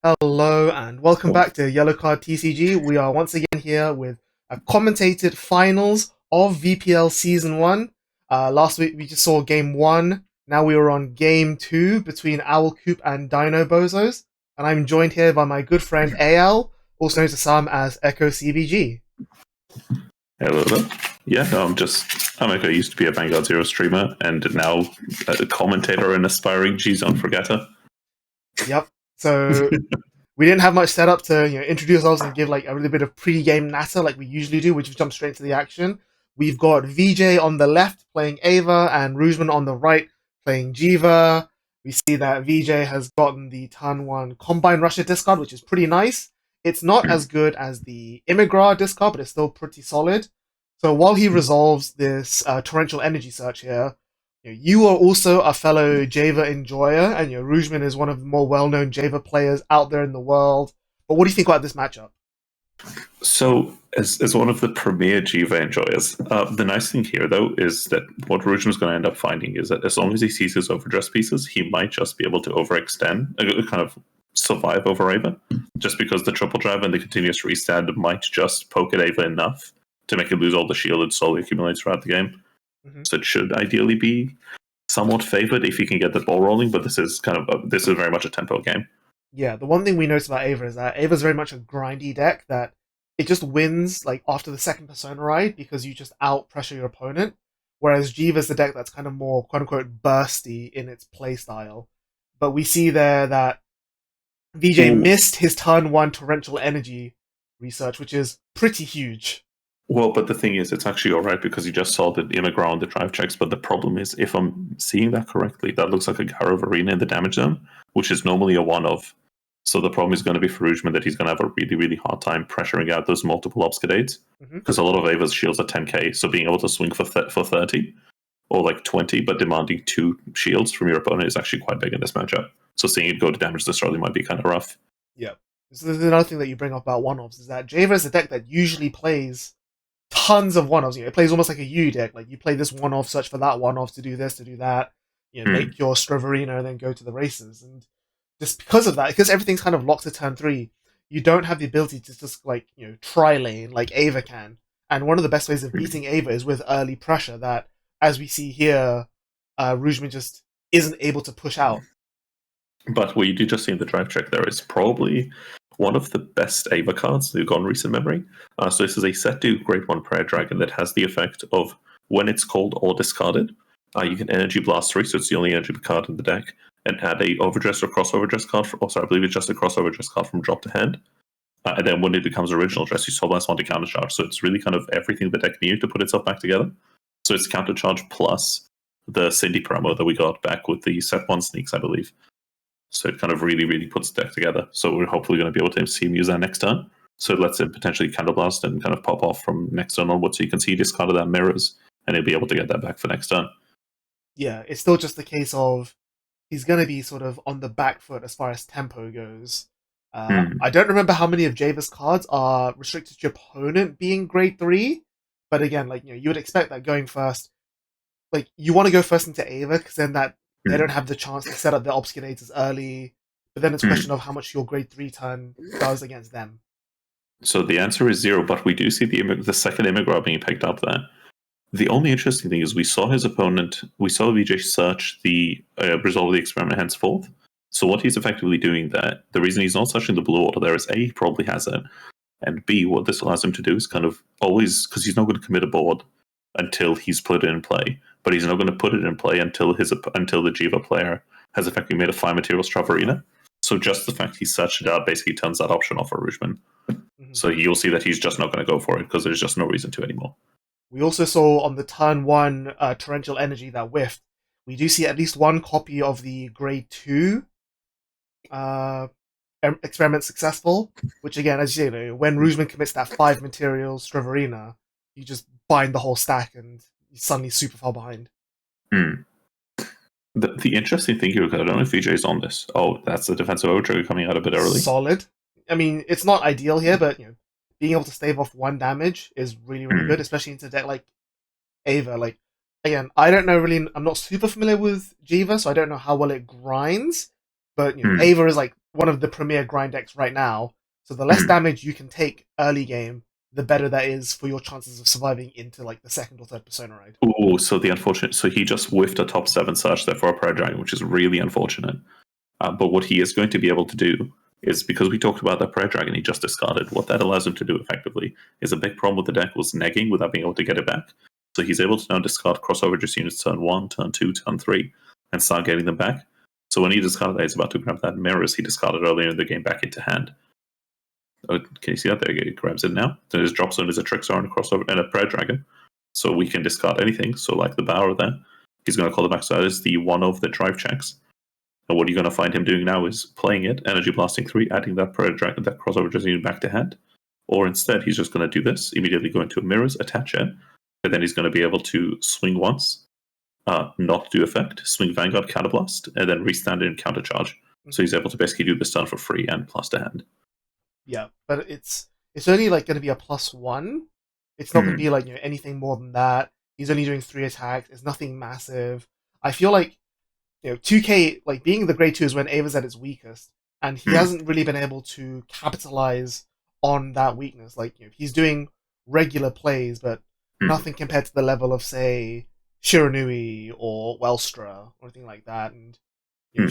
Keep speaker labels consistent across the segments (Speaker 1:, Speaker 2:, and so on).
Speaker 1: Hello and welcome
Speaker 2: Oh,
Speaker 1: back to Yellow Card TCG. We are once again here with a commentated finals of VPL Season 1. Last week we just saw Game 1. Now we are on Game 2 between Owl Coop and Dinobozos. And I'm joined here by my good friend Eyal, also known to some as Echo CBG.
Speaker 2: hello there. Yeah, no, I'm like I used to be a Vanguard Zero streamer and now a commentator and aspiring G-Zone forgetter.
Speaker 1: Yep. So we didn't have much setup to introduce ourselves and give like a little bit of pre-game natter like we usually do. We just jump straight to the action. We've got Veejaii on the left playing Ava and Roojman on the right playing Jheva. We see that Veejaii has gotten the turn one Combine Rusher discard, which is pretty nice. It's not as good as the Immigra discard, but it's still pretty solid. So while he resolves this torrential energy search here, you are also a fellow Jheva enjoyer, and Roojman is one of the more well-known Jheva players out there in the world. But what do you think about this matchup?
Speaker 2: So, as one of the premier Jheva enjoyers, the nice thing here, though, is that what Roojman's going to end up finding is that as long as he sees his overdress pieces, he might just be able to overextend, kind of survive over Ava, just because the triple drive and the continuous restand might just poke at Ava enough to make it lose all the shield it slowly accumulates throughout the game.
Speaker 1: Mm-hmm.
Speaker 2: So it should ideally be somewhat favored if he can get the ball rolling, but this is very much a tempo game.
Speaker 1: Yeah, the one thing we noticed about Ava is that Ava's very much a grindy deck that it just wins like after the second persona ride because you just out pressure your opponent. Whereas Jiva's the deck that's kind of more quote unquote bursty in its playstyle. But we see there that Veejaii
Speaker 2: Ooh.
Speaker 1: missed his turn one torrential energy research, which is pretty huge.
Speaker 2: Well, but the thing is, it's actually all right because you just saw the Immigra on the drive checks. But the problem is, if I'm seeing that correctly, that looks like a Garov Arena in the damage zone, which is normally a one of. So the problem is going to be for Roojman that he's going to have a really, really hard time pressuring out those multiple obscurades
Speaker 1: Mm-hmm.
Speaker 2: because a lot of Ava's shields are 10k. So being able to swing for 30 or like 20, but demanding two shields from your opponent is actually quite big in this matchup. So seeing it go to damage this early might be kind of rough.
Speaker 1: Yeah. So there's another thing that you bring up about one-offs is that Jheva is a deck that usually plays tons of one-offs. It plays almost like a U deck. Like you play this one-off, search for that one-off to do this, to do that. Make your Stravarina and then go to the races. And just because of that, because everything's kind of locked to turn three, you don't have the ability to just like tri lane like Ava can. And one of the best ways of beating Ava is with early pressure. That, as we see here, Roojman just isn't able to push out.
Speaker 2: But what you do just see in the drive check there is probably one of the best Ava cards that you've got in recent memory. So this is a set to Grade 1 Prayer Dragon that has the effect of when it's called or discarded, you can Energy Blast 3, so it's the only energy card in the deck, and add a Overdress or Crossover Dress card. I believe it's just a Crossover Dress card from drop to hand. And then when it becomes original dress, you still last one to countercharge. So it's really kind of everything the deck needed to put itself back together. So it's countercharge plus the Cindy promo that we got back with the set one sneaks, I believe. So it kind of really, really puts the deck together. So we're hopefully going to be able to see him use that next turn. So it lets him potentially Counterblast and kind of pop off from next turn onwards. So you can see he discarded that mirrors, and he'll be able to get that back for next turn.
Speaker 1: Yeah, it's still just the case of he's going to be sort of on the back foot as far as tempo goes. I don't remember how many of Java's cards are restricted to your opponent being grade 3, but again, like you would expect that going first, like you want to go first into Ava because then that they don't have the chance to set up their obscurators early. But then it's a question of how much your grade 3 turn does against them.
Speaker 2: So the answer is 0, but we do see the second Immigra being picked up there. The only interesting thing is we saw his opponent, we saw Veejaii search the result of the experiment henceforth. So what he's effectively doing there, the reason he's not searching the blue order there is A, he probably has it, and B, what this allows him to do is kind of always, because he's not going to commit a board until he's put it in play, but he's not going to put it in play until the Jheva player has effectively made a fire material Stravarina. So just the fact he searched it out basically turns that option off for Roojman.
Speaker 1: Mm-hmm.
Speaker 2: So you'll see that he's just not going to go for it because there's just no reason to anymore.
Speaker 1: We also saw on the turn 1 torrential energy that whiffed. We do see at least one copy of the grade 2 experiment successful, which again, as you know, when Roojman commits that 5 materials Stravarina, you just bind the whole stack and you're suddenly super far behind.
Speaker 2: The interesting thing here, because I don't know if Veejaii on this. Oh, that's the defensive overtrigger coming out a bit early.
Speaker 1: Solid. I mean, it's not ideal here, but being able to stave off 1 damage is really, really good, especially into a deck like Ava. Like, again, I don't know really, I'm not super familiar with Jheva, so I don't know how well it grinds. But
Speaker 2: Mm.
Speaker 1: Ava is like one of the premier grind decks right now. So the less damage you can take early game, the better that is for your chances of surviving into like the second or third persona ride.
Speaker 2: Oh, so the unfortunate. So he just whiffed a top 7 search there for a Prayer Dragon, which is really unfortunate. But what he is going to be able to do is, because we talked about that Prayer Dragon he just discarded, what that allows him to do effectively is, a big problem with the deck was negging without being able to get it back. So he's able to now discard crossover just units turn 1, turn 2, turn 3, and start getting them back. So when he discarded that, he's about to grab that mirrors he discarded earlier in the game back into hand. Oh, can you see that? There he grabs it now. Then his drop zone is a Trickster and a crossover and a Prayer Dragon. So we can discard anything. So like the Bower there, he's going to call it back. So that is the one of the drive checks. And what you're going to find him doing now is playing it, Energy Blasting 3, adding that Prayer Dragon, that crossover just back to hand. Or instead, he's just going to do this, immediately go into a mirrors, attach it, and then he's going to be able to swing once, not do effect, swing Vanguard, Counterblast, and then restand it and countercharge. So he's able to basically do this turn for free and plus to hand.
Speaker 1: Yeah, but it's only like going to be a +1. It's not going to be like anything more than that. He's only doing 3 attacks. It's nothing massive. I feel like 2K, like being the grade 2 is when Ava's at its weakest, and he hasn't really been able to capitalize on that weakness. Like he's doing regular plays, but nothing compared to the level of say Shiranui or Welstra or anything like that. And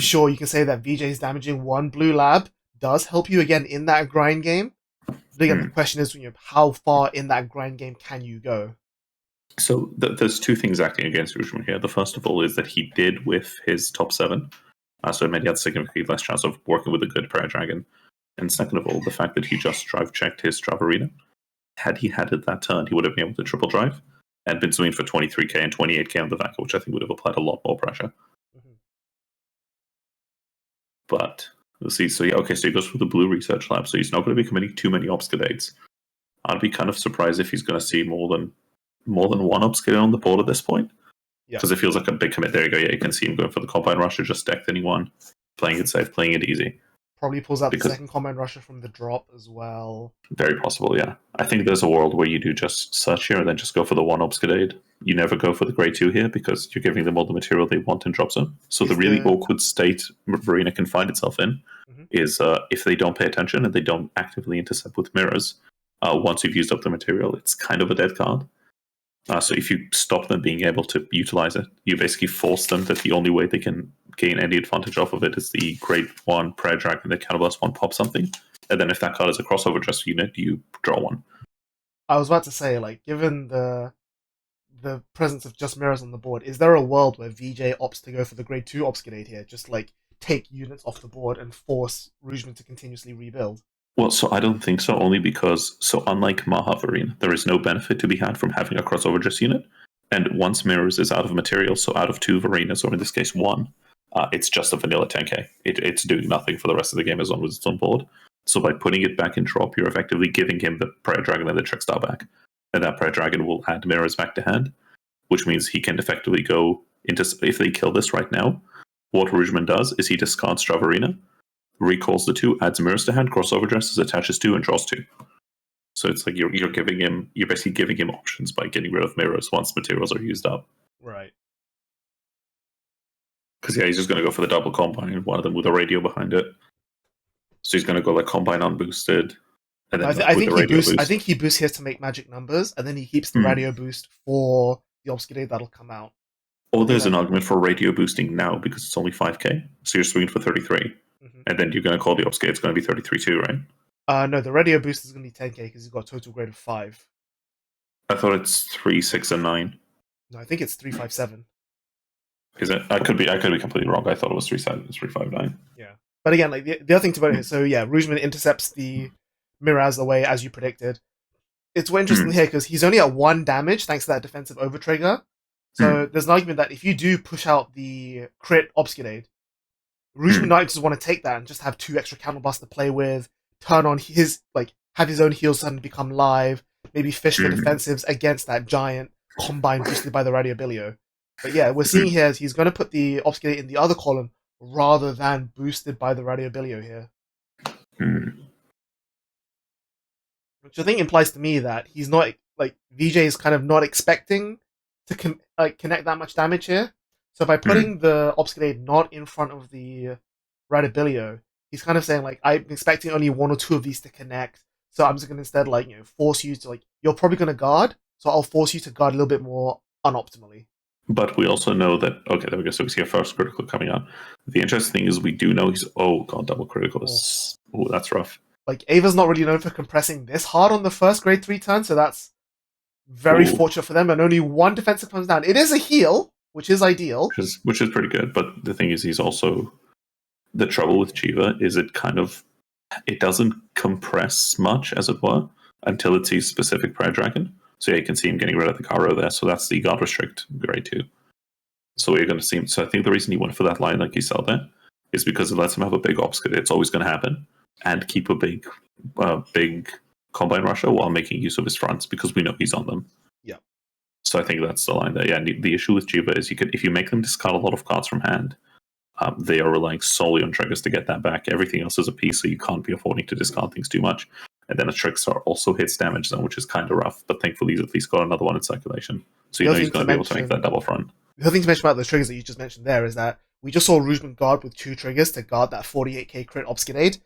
Speaker 1: sure, you can say that Veejaii's damaging 1 blue lab does help you again in that grind game. But again, the question is, how far in that grind game can you go?
Speaker 2: So there's 2 things acting against Roojman here. The first of all is that he did with his top 7, so it meant he had significantly less chance of working with a good Prayer Dragon. And second of all, the fact that he just drive checked his Drive Arena. Had he had it that turn, he would have been able to triple drive and been swinging for 23k and 28k on the Vaca, which I think would have applied a lot more pressure. But let's see. So okay, so he goes for the blue research lab. So he's not going to be committing too many obscurates. I'd be kind of surprised if he's going to see more than one obscurate on the board at this point. Because it feels like a big commit. There you go. Yeah, you can see him going for the Combine Rusher, just decked anyone, playing it safe, playing it easy.
Speaker 1: Probably pulls out the second Combine Rusher from the drop as well.
Speaker 2: Very possible, yeah. I think there's a world where you do just search here and then just go for the 1 obscurate. You never go for the grade 2 here because you're giving them all the material they want in drop zone. So the really awkward state Marina can find itself in is if they don't pay attention and they don't actively intercept with mirrors, once you've used up the material, it's kind of a dead card. So if you stop them being able to utilize it, you basically force them that the only way they can gain any advantage off of it is the grade 1 Prayer Dragon that Counterblast 1 pop something. And then if that card is a crossover dress unit, you draw 1.
Speaker 1: I was about to say, like, given the presence of just mirrors on the board, is there a world where Veejaii opts to go for the grade 2 obscurate here? Just like take units off the board and force Roojman to continuously rebuild?
Speaker 2: Well, so I don't think so, only because, so unlike Mahavarine, there is no benefit to be had from having a crossover dress unit. And once Mirrors is out of material, so out of 2 Varinas, or in this case 1, it's just a vanilla 10k. It's doing nothing for the rest of the game as long as it's on board. So by putting it back in drop, you're effectively giving him the Prayer Dragon and the Trickstar back. And that Prayer Dragon will add Mirrors back to hand, which means he can effectively go into, if they kill this right now, what Roojman does is he discards Stravarina, recalls the 2, adds Mirrors to hand, crossover dresses, attaches 2, and draws 2. So it's like you're basically giving him options by getting rid of Mirrors once materials are used up.
Speaker 1: Right.
Speaker 2: Because he's just going to go for the double combine, one of them with a radio behind it. So he's going to go like combine unboosted. And then
Speaker 1: I think he boosts here to make magic numbers, and then he keeps the radio boost for the obscurate that'll come out.
Speaker 2: Or there's an argument for radio boosting now because it's only 5k, so you're swinging for 33. And then you're going to call the obscurate, it's going to be 33 too, right?
Speaker 1: No, the radio boost is going to be 10k because he's got a total grade of 5.
Speaker 2: I thought it's 3, 6, and 9.
Speaker 1: No, I think it's 3, 5, 7.
Speaker 2: Is it? I could be completely wrong. I thought it was 3, 7, 3, 5, 9.
Speaker 1: Yeah. But again, like the other thing to note here, so yeah, Roojman intercepts the Miraz away as you predicted. It's interesting here because he's only at 1 damage thanks to that defensive overtrigger. So there's an argument that if you do push out the crit obscurate, Roojman might just want to take that and just have 2 extra counterblast to play with, turn on his, like, have his own heal suddenly become live, maybe fish for defensives against that giant combine boosted by the Radiobilio. But yeah, we're seeing here is he's going to put the obscurate in the other column rather than boosted by the Radiobilio here. Which I think implies to me that he's not, like, Veejaii is kind of not expecting to connect that much damage here. So by putting the obscurate not in front of the Radabilio, he's kind of saying like, I'm expecting only one or two of these to connect, so I'm just gonna instead like force you to like, you're probably gonna guard, so I'll force you to guard a little bit more unoptimally.
Speaker 2: But we also know that, okay, there we go. So we see a first critical coming out. The interesting thing is we do know he's, oh god, double critical is, oh, that's rough.
Speaker 1: Like, Ava's not really known for compressing this hard on the first grade 3 turn, so that's very fortunate for them, and only one defensive comes down. It is a heal, which is ideal.
Speaker 2: Which is pretty good, but the thing is, he's also, the trouble with Jheva is it doesn't compress much, as it were, until it sees specific Prayer Dragon. So yeah, you can see him getting rid of the Garo there, so that's the God Restrict grade 2. So we're going to see him, so I think the reason he went for that line, like you saw there, is because it lets him have a big obscure, it's always going to happen, and keep a big Combine Rusher while making use of his fronts, because we know he's on them.
Speaker 1: Yeah.
Speaker 2: So I think that's the line there. Yeah, and the issue with Jheva is if you make them discard a lot of cards from hand, they are relying solely on triggers to get that back. Everything else is a piece, so you can't be affording to discard things too much. And then a Trickstar also hits damage zone, which is kind of rough. But thankfully, he's at least got another one in circulation. So you know he's going to be able to make that double front.
Speaker 1: The other thing to mention about the triggers that you just mentioned there is that we just saw Roojman guard with 2 triggers to guard that 48k crit Obscurade.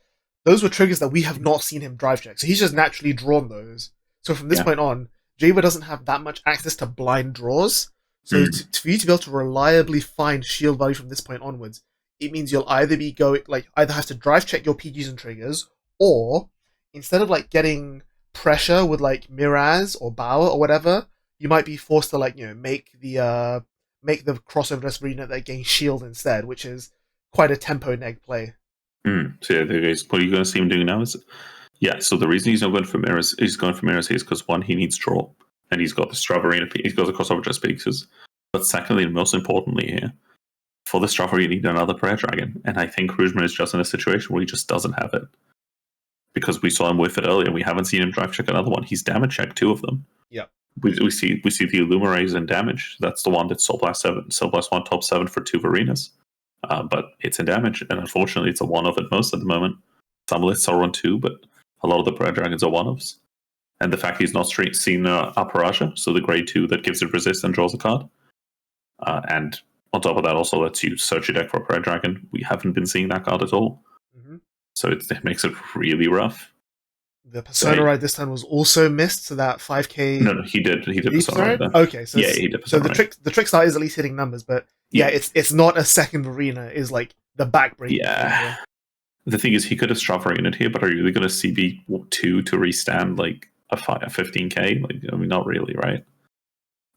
Speaker 1: Those were triggers that we have not seen him drive check. So he's just naturally drawn those. So from this point on, Jheva doesn't have that much access to blind draws. So for you to be able to reliably find shield value from this point onwards, it means you'll either be either have to drive check your PGs and triggers, or instead of like getting pressure with like Miraz or Bauer or whatever, you might be forced to like make the crossover dress arena that gains shield instead, which is quite a tempo neg play.
Speaker 2: So yeah, what you're going to see him doing now is, so the reason he's not going for Miraz, is because one, he needs draw, and he's got the Stravarina, he's got the crossover dress pieces. But secondly, and most importantly here, for the Stravar you need another Prayer Dragon, and I think Roojman is just in a situation where he just doesn't have it. Because we saw him whiff it earlier, and we haven't seen him drive check another one. He's damage checked 2 of them.
Speaker 1: Yeah.
Speaker 2: We see the Illumirays in damage. That's the one that's Soul Blast 7, Soul Blast 1 top 7 for 2 Varenas. But it's in damage, and unfortunately it's a 1-of at most at the moment. Some lists are on 2, but a lot of the Prayer Dragons are 1-ofs. And the fact he's not seen Aparaja, so the grade 2 that gives it resist and draws a card. And on top of that also lets you search your deck for a Prayer Dragon. We haven't been seeing that card at all. Mm-hmm. So it makes it really rough.
Speaker 1: The Persona Ride this time was also missed, so that 5k...
Speaker 2: No, he did Persona Ride there.
Speaker 1: Okay, so
Speaker 2: he did Persona
Speaker 1: Ride. The Trickstar is at least hitting numbers, but it's not a second arena, is like the backbreaking.
Speaker 2: Yeah. The thing is, he could have Stravarina'd here, but are you really going to CB2 to restand like a 15k? Like, I mean, not really, right?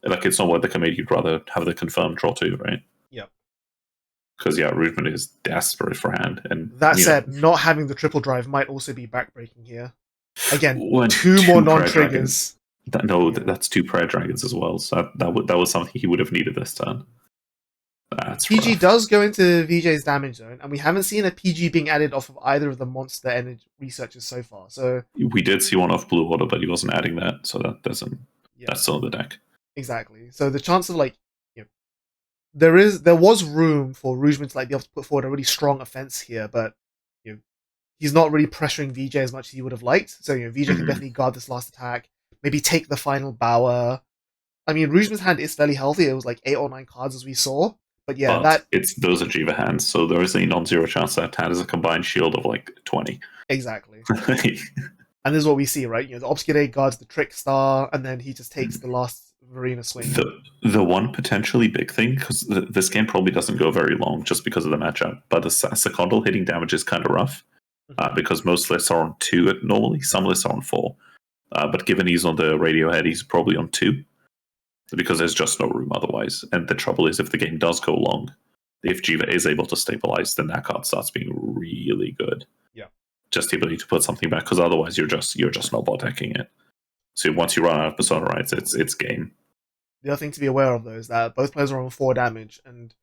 Speaker 2: Like, it's not worth the commit. You'd rather have the confirmed draw 2, right?
Speaker 1: Yeah.
Speaker 2: Because Roojman is desperate for hand. And
Speaker 1: that said, not having the triple drive might also be backbreaking here. Again, 2 more non-triggers.
Speaker 2: That's 2 Prayer Dragons as well. So that was something he would have needed this turn. That's
Speaker 1: PG
Speaker 2: rough.
Speaker 1: does go into Veejaii's damage zone, and we haven't seen a PG being added off of either of the monster energy researchers so far. So
Speaker 2: we did see one off Blue Order, but he wasn't adding that, so that doesn't. Yeah. That's still in the deck.
Speaker 1: Exactly. So the chance of there was room for Roojman to be able to put forward a really strong offense here, but he's not really pressuring Veejaii as much as he would have liked. So Veejaii can definitely guard this last attack, maybe take the final Bower. I mean, Roojman's hand is fairly healthy. It was like 8 or 9 cards as we saw. But
Speaker 2: those are Jheva hands, so there is a non-zero chance that hand is a combined shield of like 20.
Speaker 1: Exactly. And this is what we see, right? The Obscurade guards the Trickstar, and then he just takes the last Varina swing.
Speaker 2: The one potentially big thing, because this game probably doesn't go very long just because of the matchup, but the Secondal hitting damage is kind of rough, because most lists are on 2 normally, some lists are on 4. But given he's on the Radiohead, he's probably on 2. Because there's just no room otherwise. And the trouble is, if the game does go long, if Jheva is able to stabilize, then that card starts being really good.
Speaker 1: Yeah.
Speaker 2: Just the ability to put something back, because otherwise you're just not bot decking it. So once you run out of Persona Rides, it's game.
Speaker 1: The other thing to be aware of, though, is that both players are on 4 damage, and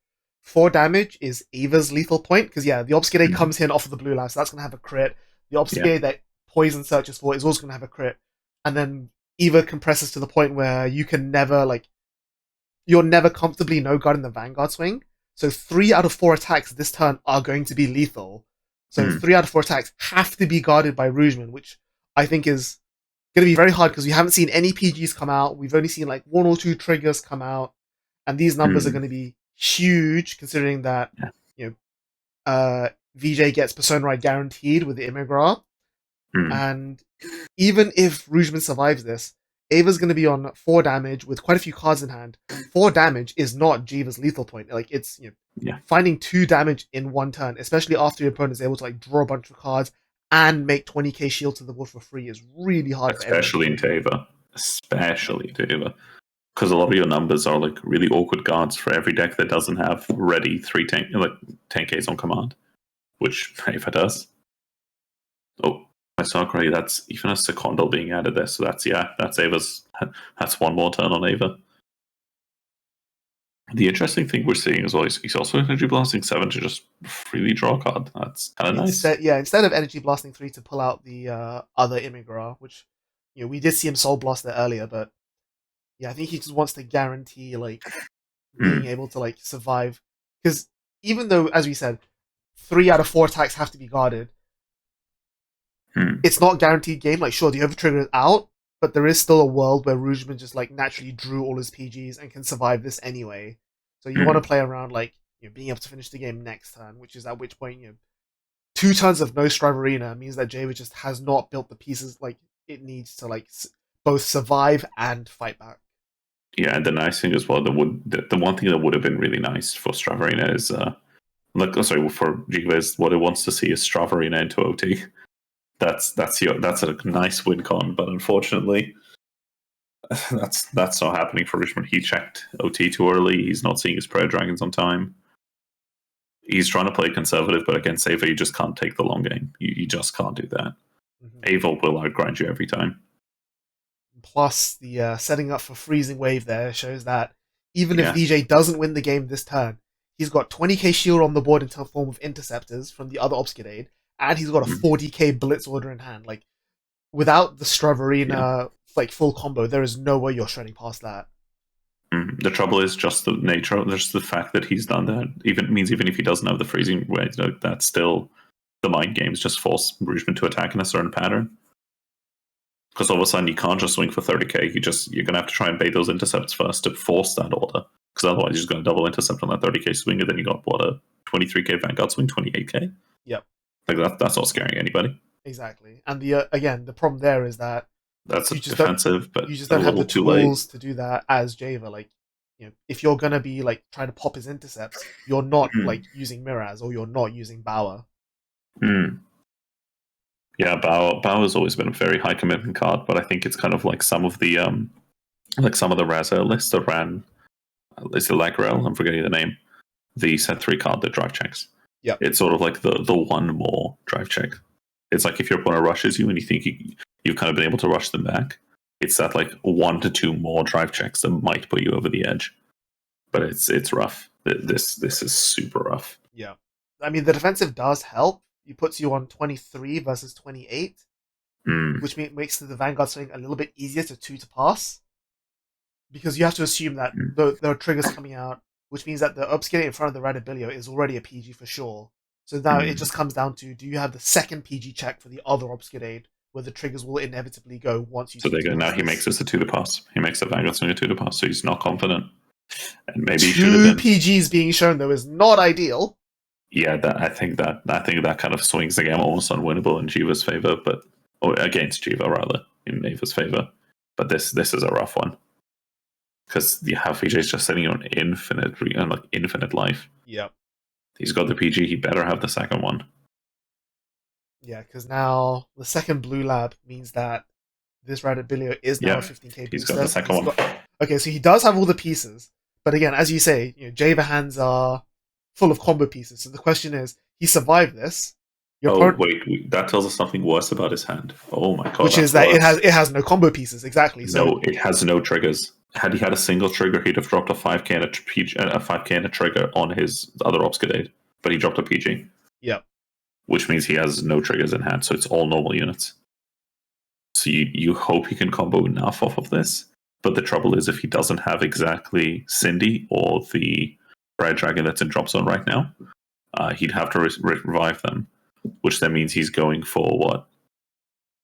Speaker 1: 4 damage is Ava's lethal point, because the Obscurade comes in off of the blue life, so that's going to have a crit. The Obscurade that Poison searches for is also going to have a crit. And then Eva compresses to the point where you can never, you're never comfortably no-guarding the Vanguard swing. So 3 out of 4 attacks this turn are going to be lethal. So 3 out of 4 attacks have to be guarded by Roojman, which I think is going to be very hard because we haven't seen any PGs come out. We've only seen 1 or 2 triggers come out. And these numbers are going to be huge, considering that Veejaii gets Persona Ride guaranteed with the Immigra,
Speaker 2: Mm.
Speaker 1: and even if Roojman survives this, Ava's going to be on 4 damage with quite a few cards in hand. 4 damage is not Jheva's lethal point. Like, it's,
Speaker 2: Yeah.
Speaker 1: finding 2 damage in one turn, especially after your opponent is able to like draw a bunch of cards and make 20k shield to the board for free, is really hard
Speaker 2: Especially
Speaker 1: for anyone.
Speaker 2: in Jheva. Especially in Jheva. Because a lot of your numbers are like really awkward cards for every deck that doesn't have ready 10Ks on command, which Jheva does. Oh, I saw correctly. That's even a secondal being added there. So that's Ava's. That's one more turn on Ava. The interesting thing we're seeing as well is he's also energy blasting 7 to just freely draw a card. That's kind of nice.
Speaker 1: Instead of energy blasting 3 to pull out the other Immigra, which we did see him soul blast there earlier, but yeah, I think he just wants to guarantee like being able to like survive, because even though, as we said, 3 out of 4 attacks have to be guarded, it's not guaranteed game. Like, sure, the overtrigger is out, but there is still a world where Roojman just like naturally drew all his PGs and can survive this anyway. So you want to play around like being able to finish the game next turn, which is at which point 2 turns of no Strive Arena means that Jheva just has not built the pieces like it needs to like both survive and fight back.
Speaker 2: Yeah, and the nice thing as well, the one thing that would have been really nice for Strive Arena is for Jheva is what it wants to see is Strive Arena into OT. That's a nice win con, but unfortunately, that's not happening for Roojman. He checked OT too early. He's not seeing his Prayer Dragons on time. He's trying to play conservative, but against Ava, you just can't take the long game. You just can't do that. Ava will outgrind you every time.
Speaker 1: Plus, the setting up for Freezing Wave there shows that even if Veejaii doesn't win the game this turn, he's got 20k shield on the board in form of interceptors from the other Obfuscate, and he's got a 40k Blitz Order in hand. Like, without the Strive Arena like full combo, there is no way you're shredding past that.
Speaker 2: The trouble is just the nature, just the fact that he's done that. Even if he doesn't have the Freezing Wave, that's still the mind games just force Roojman to attack in a certain pattern. Because all of a sudden you can't just swing for 30k. You're gonna have to try and bait those intercepts first to force that order. Because otherwise you're just gonna double intercept on that 30k swing, and then you got a 23k Vanguard swing, 28k.
Speaker 1: Yep.
Speaker 2: Like that's not scaring anybody.
Speaker 1: Exactly. And the problem there is that
Speaker 2: that's defensive, but
Speaker 1: you just don't have the tools to do that as Jheva. Like, if you're gonna be like trying to pop his intercepts, you're not like using Miraz or you're not using Bauer.
Speaker 2: Yeah, Bauer's always been a very high commitment card, but I think it's kind of like some of the Raza lists that ran. Is it Lagrel? I'm forgetting the name. The set 3 card that drive checks.
Speaker 1: Yeah,
Speaker 2: it's sort of like the one more drive check. It's like if your opponent rushes you and you think you've kind of been able to rush them back, it's that like 1 to 2 more drive checks that might put you over the edge. But it's rough. This is super rough.
Speaker 1: Yeah, I mean the defensive does help. It puts you on 23 versus 28, which makes the Vanguard swing a little bit easier to pass. Because you have to assume that there are triggers coming out, which means that the Obfuscate in front of the Radabilio is already a PG for sure. So now it just comes down to, do you have the second PG check for the other Obfuscate, where the triggers will inevitably go once you...
Speaker 2: So they go, now he makes this a 2 to pass. He makes the Vanguard swing a 2 to pass, so he's not confident. And maybe he should have been.
Speaker 1: 2 PGs being shown, though, is not ideal.
Speaker 2: Yeah, I think that kind of swings the game almost unwinnable in Jheva's favor, or against Jheva rather, in Ava's favor. But this is a rough one. Because you have Veejaii just sitting on infinite life.
Speaker 1: Yep.
Speaker 2: He's got the PG, he better have the second one.
Speaker 1: Yeah, because now the second blue lab means that this Radabilio is now a 15k booster.
Speaker 2: He's got the second one.
Speaker 1: Okay, so he does have all the pieces, but again, as you say, Jheva hands are full of combo pieces. So the question is, he survived this.
Speaker 2: Wait, that tells us something worse about his hand. Oh my god!
Speaker 1: Which is that it has no combo pieces, exactly. So
Speaker 2: no, it has no triggers. Had he had a single trigger, he'd have dropped a 5k and a 5k and a trigger on his other Obfuscate, but he dropped a PG.
Speaker 1: Yep. Which
Speaker 2: means he has no triggers in hand, so it's all normal units. So you hope he can combo enough off of this, but the trouble is if he doesn't have exactly Cindy or the Prayer Dragon that's in drop zone right now, he'd have to revive them, which then means he's going for what?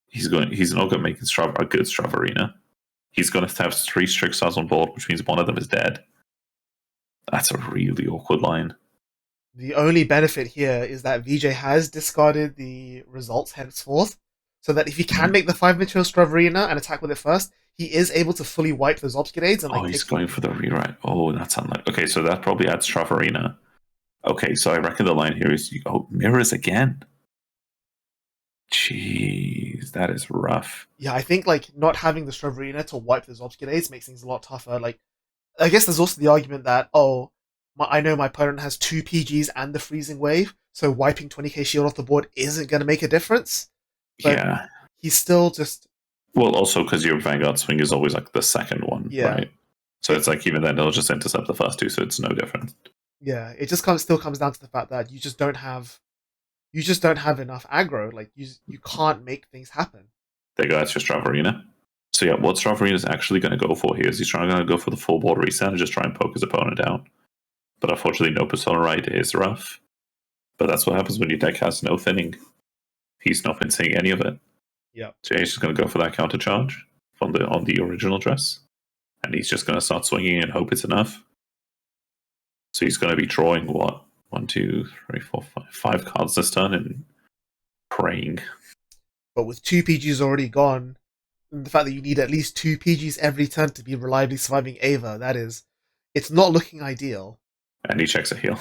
Speaker 2: He's not going to make a good Strive Arena. He's going to have 3 strict stars on board, which means one of them is dead. That's a really awkward line.
Speaker 1: The only benefit here is that Veejaii has discarded the results henceforth, so that if he can
Speaker 2: Mhm.
Speaker 1: make the 5 material Stravarina and attack with it first, he is able to fully wipe those Obscurades and
Speaker 2: Oh,
Speaker 1: like
Speaker 2: he's
Speaker 1: take.
Speaker 2: going for the rewrite. Oh, that's unlike. Okay, so that probably adds Travarina. Okay, so I reckon the line here is mirrors again. Jeez, that is rough.
Speaker 1: Yeah, I think like not having the Stravarina to wipe those Obscurades makes things a lot tougher. Like, I guess there's also the argument that I know my opponent has 2 PGs and the freezing wave, so wiping 20k shield off the board isn't going to make a difference. But
Speaker 2: Yeah.
Speaker 1: he's still just
Speaker 2: Well, also because your Vanguard swing is always like the second one,
Speaker 1: yeah.
Speaker 2: right? So it's like even then it'll just intercept the first two, so it's no different.
Speaker 1: Yeah, it just still comes down to the fact that you just don't have enough aggro. Like you can't make things happen.
Speaker 2: There you go, that's your Stravarina. So yeah, what Stravarina is actually going to go for here is he's trying to go for the full board reset and just try and poke his opponent down. But unfortunately, no Persona right is rough. But that's what happens when your deck has no thinning. He's not been seeing any of it.
Speaker 1: Yeah.
Speaker 2: So he's just going to go for that counter charge on the original dress, and he's just going to start swinging and hope it's enough. So he's going to be drawing what 1, 2, 3, 4, 5 cards this turn and praying.
Speaker 1: But with 2 PGs already gone, and the fact that you need at least 2 PGs every turn to be reliably surviving Ava, it's not looking ideal.
Speaker 2: And he checks a heal.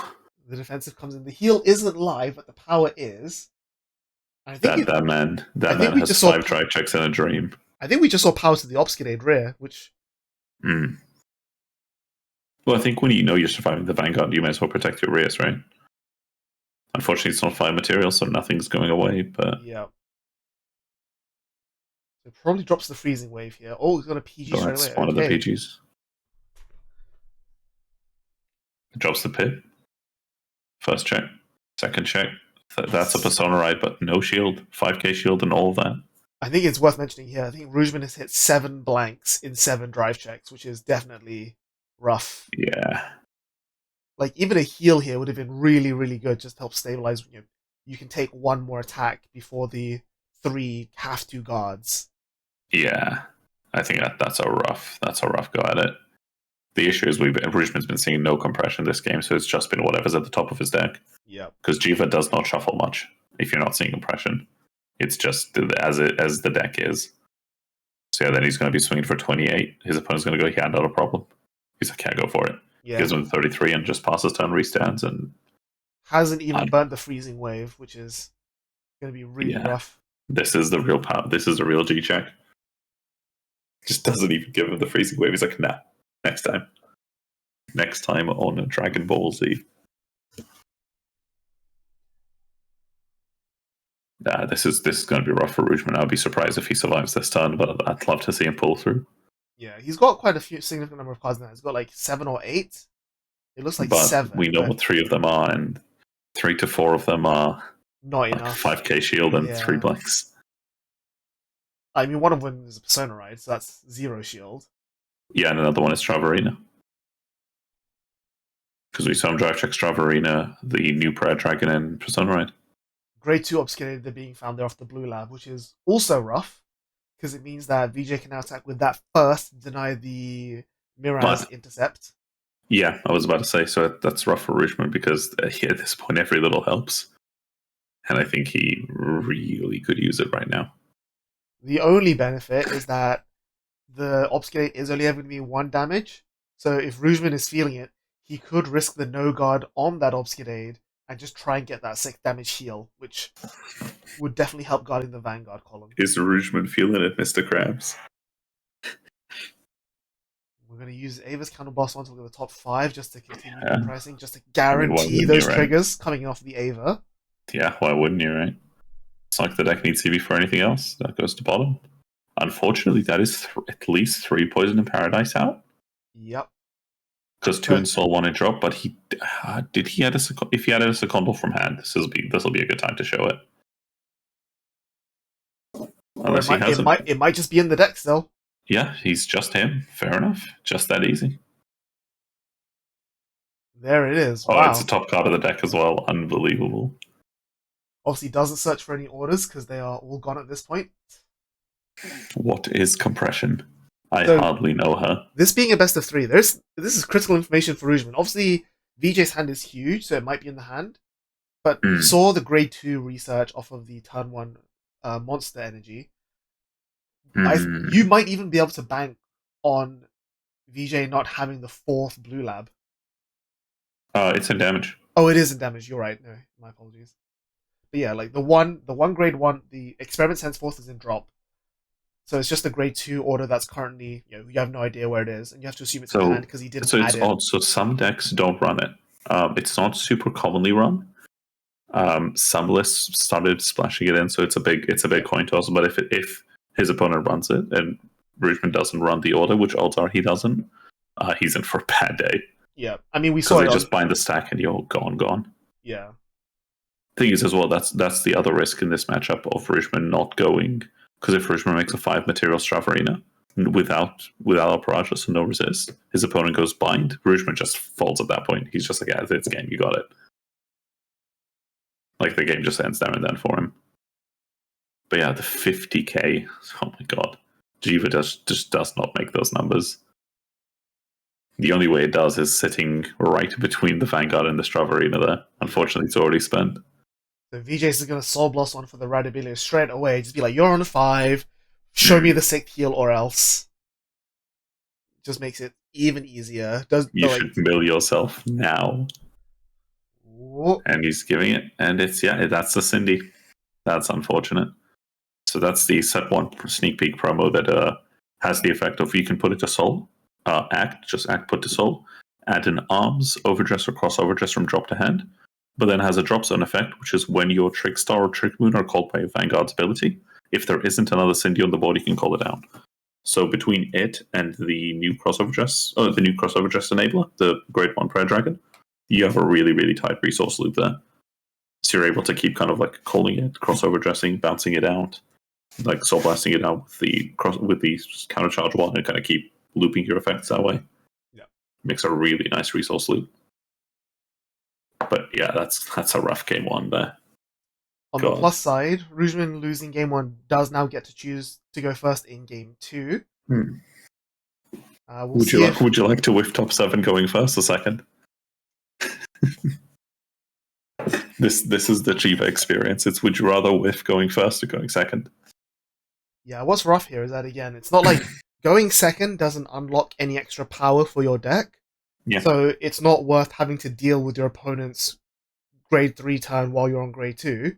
Speaker 1: The defensive comes in. The heal isn't live, but the power is. I think
Speaker 2: That man
Speaker 1: we
Speaker 2: has
Speaker 1: just saw
Speaker 2: 5 drive checks in a dream.
Speaker 1: I think we just saw power to the Obscurade rear, which.
Speaker 2: Well, I think when you know you're surviving the Vanguard, you may as well protect your rears, right? Unfortunately, it's not 5 material, so nothing's going away, but.
Speaker 1: Yeah. So it probably drops the freezing wave here. Oh, he's got a PG straight away.
Speaker 2: That's one of the PGs. It drops the pip. First check. Second check. That's a Persona ride, but no shield. 5k shield and all of that.
Speaker 1: I think it's worth mentioning here. I think Roojman has hit 7 blanks in 7 drive checks, which is definitely rough.
Speaker 2: Yeah.
Speaker 1: Like, even a heal here would have been really, really good, just to help stabilize. You can take 1 more attack before the 3 have to guards.
Speaker 2: Yeah. I think that's a rough go at it. The issue is Roojman's been seeing no compression this game, so it's just been whatever's at the top of his deck.
Speaker 1: Yeah.
Speaker 2: Because Jheva does not shuffle much if you're not seeing compression. It's just as the deck is. So yeah, then he's going to be swinging for 28. His opponent's going to go, yeah, not a problem. He's like, yeah, go for it.
Speaker 1: Yeah.
Speaker 2: Gives him 33 and just passes turn, restands, and
Speaker 1: hasn't even burnt the freezing wave, which is going to be really rough.
Speaker 2: This is the real power. This is the real G check. Just doesn't even give him the freezing wave. He's like, nah, next time. Next time on a Dragon Ball Z. Nah, this is going to be rough for Roojman. I'd be surprised if he survives this turn, but I'd love to see him pull through.
Speaker 1: Yeah, he's got quite a significant number of cards now. He's got like 7 or 8. It looks like
Speaker 2: but
Speaker 1: 7.
Speaker 2: We know what 3 of them are, and 3 to 4 of them are
Speaker 1: not
Speaker 2: like
Speaker 1: enough.
Speaker 2: 5k shield and 3 blanks.
Speaker 1: I mean, one of them is a Persona ride, so that's 0 shield.
Speaker 2: Yeah, and another one is Travarina. Because we saw him drive check Travarina, the new Prayer Dragon, and Persona ride.
Speaker 1: Grade 2 Obscurated, they're being found there off the blue lab, which is also rough, because it means that Veejaii can now attack with that first, deny the Miraz intercept.
Speaker 2: Yeah, I was about to say, so that's rough for Roojman, because at this point every little helps. And I think he really could use it right now.
Speaker 1: The only benefit is that the Obscurate is only ever going to be 1 damage, so if Roojman is feeling it, he could risk the no guard on that Obscurate and just try and get that 6 damage heal, which would definitely help guarding the Vanguard column.
Speaker 2: Is Roojman feeling it, Mr. Krabs?
Speaker 1: We're going to use Ava's counterboss onto the top 5 just to continue pricing, just to guarantee
Speaker 2: mean,
Speaker 1: those triggers coming off the Ava.
Speaker 2: Yeah, why wouldn't you, right? It's like the deck needs to be for anything else. That goes to bottom. Unfortunately, that is at least 3 Poison in Paradise out.
Speaker 1: Yep.
Speaker 2: Because 2 install 1 and drop, but he did he add if he added a secondal from hand, this will be a good time to show it.
Speaker 1: Unless it might just be in the deck still.
Speaker 2: Yeah, he's just him. Fair enough. Just that easy.
Speaker 1: There it is.
Speaker 2: Oh,
Speaker 1: wow.
Speaker 2: It's a top card of the deck as well. Unbelievable.
Speaker 1: Obviously doesn't search for any orders because they are all gone at this point.
Speaker 2: What is compression? I hardly know her.
Speaker 1: This being a best of 3, this is critical information for Roojman. Obviously, Veejai's hand is huge, so it might be in the hand. But we
Speaker 2: Mm.
Speaker 1: saw the grade 2 research off of the turn 1 monster energy. You
Speaker 2: Mm.
Speaker 1: might even be able to bank on Veejaii not having the 4th blue lab.
Speaker 2: It's in damage.
Speaker 1: Oh, it is in damage. You're right. No, my apologies. But yeah, like the one grade 1, the experiment sense force is in drop. So it's just the grade 2 order that's currently, you have no idea where it is, and you have to assume it's in hand because he didn't
Speaker 2: So
Speaker 1: add
Speaker 2: it's
Speaker 1: it.
Speaker 2: odd. So some decks don't run it. It's not super commonly run. Some lists started splashing it in, so it's a big coin toss. But if his opponent runs it and Roojman doesn't run the order, which odds are he doesn't, he's in for a bad day.
Speaker 1: Yeah, I mean, we
Speaker 2: Because
Speaker 1: saw it
Speaker 2: they just bind the stack and you're gone.
Speaker 1: Yeah.
Speaker 2: Thing is, as well, that's the other risk in this matchup of Roojman not going. Because if Roojman makes a 5 material Stravarina without Apparatus and no resist, his opponent goes bind. Roojman just folds at that point. He's just like, yeah, it's game, you got it. Like the game just ends there and then for him. But yeah, the 50k. Oh my god, Jheva just does not make those numbers. The only way it does is sitting right between the Vanguard and the Stravarina there. Unfortunately, it's already spent.
Speaker 1: So Veejai's is going to Soul Blast one for the Radabilia straight away. Just be like, you're on a 5. Show me the 6th heal or else. Just makes it even easier.
Speaker 2: You should mill yourself now.
Speaker 1: Whoop.
Speaker 2: And he's giving it. And that's the Cindy. That's unfortunate. So that's the set 1 sneak peek promo that has the effect of you can put it to soul. Act put to soul. Add an arms overdress or cross overdress from drop to hand. But then has a drop zone effect, which is when your Trick Star or Trick Moon are called by a Vanguard's ability. If there isn't another Cindy on the board, you can call it down. So between it and the new crossover dress enabler, the Grade 1 Prayer Dragon, you have a really, really tight resource loop there. So you're able to keep kind of like calling it, crossover dressing, bouncing it out, like soul blasting it out with the counter charge one, and kind of keep looping your effects that way.
Speaker 1: Yeah,
Speaker 2: makes a really nice resource loop. But yeah, that's a rough game 1 there.
Speaker 1: On the plus side, Roojman losing game 1 does now get to choose to go first in game 2.
Speaker 2: Would you like to whiff top 7 going first or second? This is the Jheva experience. It's would you rather whiff going first or going second?
Speaker 1: Yeah, what's rough here is that, again, it's not like going second doesn't unlock any extra power for your deck.
Speaker 2: Yeah.
Speaker 1: So it's not worth having to deal with your opponent's grade 3 turn while you're on grade 2.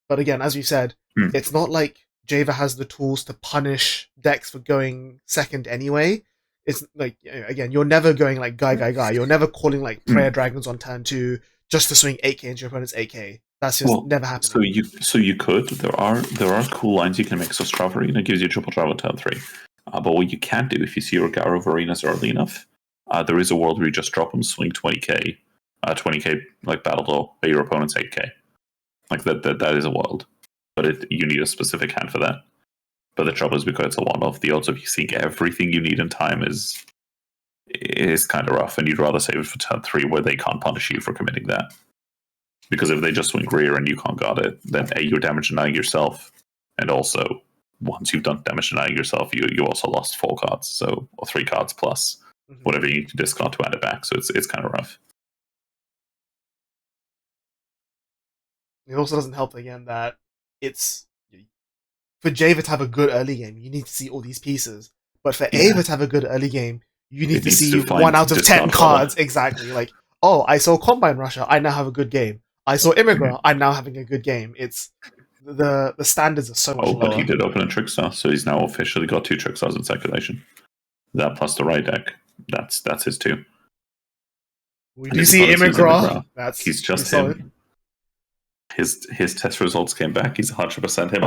Speaker 1: But again, as you said, it's not like Jheva has the tools to punish decks for going second anyway. It's like, again, you're never going like guy. You're never calling like Prayer Dragons on turn 2 just to swing 8k into your opponent's 8k. That's just never happening.
Speaker 2: So you could. There are cool lines you can make. So Stravarina gives you triple travel on turn 3. But what you can do if you see your Garo Varinas early enough, there is a world where you just drop them, swing 20k, like battle blow, pay your opponent's 8k. Like that is a world, but you need a specific hand for that. But the trouble is because it's a one-off, the odds of you seeing everything you need in time is kind of rough, and you'd rather save it for turn 3 where they can't punish you for committing that. Because if they just swing rear and you can't guard it, then A, you're damage denying yourself, and also once you've done damage denying yourself, you also lost 4 cards, or 3 cards plus whatever you need to discard to add it back. So it's kind of rough.
Speaker 1: It also doesn't help again that it's for Jheva to have a good early game, you need to see all these pieces. But for Ava to have a good early game, you need to see 1 out of 10 cards. Exactly. Like, oh, I saw Combine Rusher, I now have a good game. I saw Immigrant, I'm now having a good game. It's the standards are so much lower.
Speaker 2: But he did open a Trickstar, so he's now officially got 2 Trickstars in circulation. That plus the right deck, that's his 2.
Speaker 1: We do see Immigrant.
Speaker 2: He's just him. His test results came back. He's 100% him.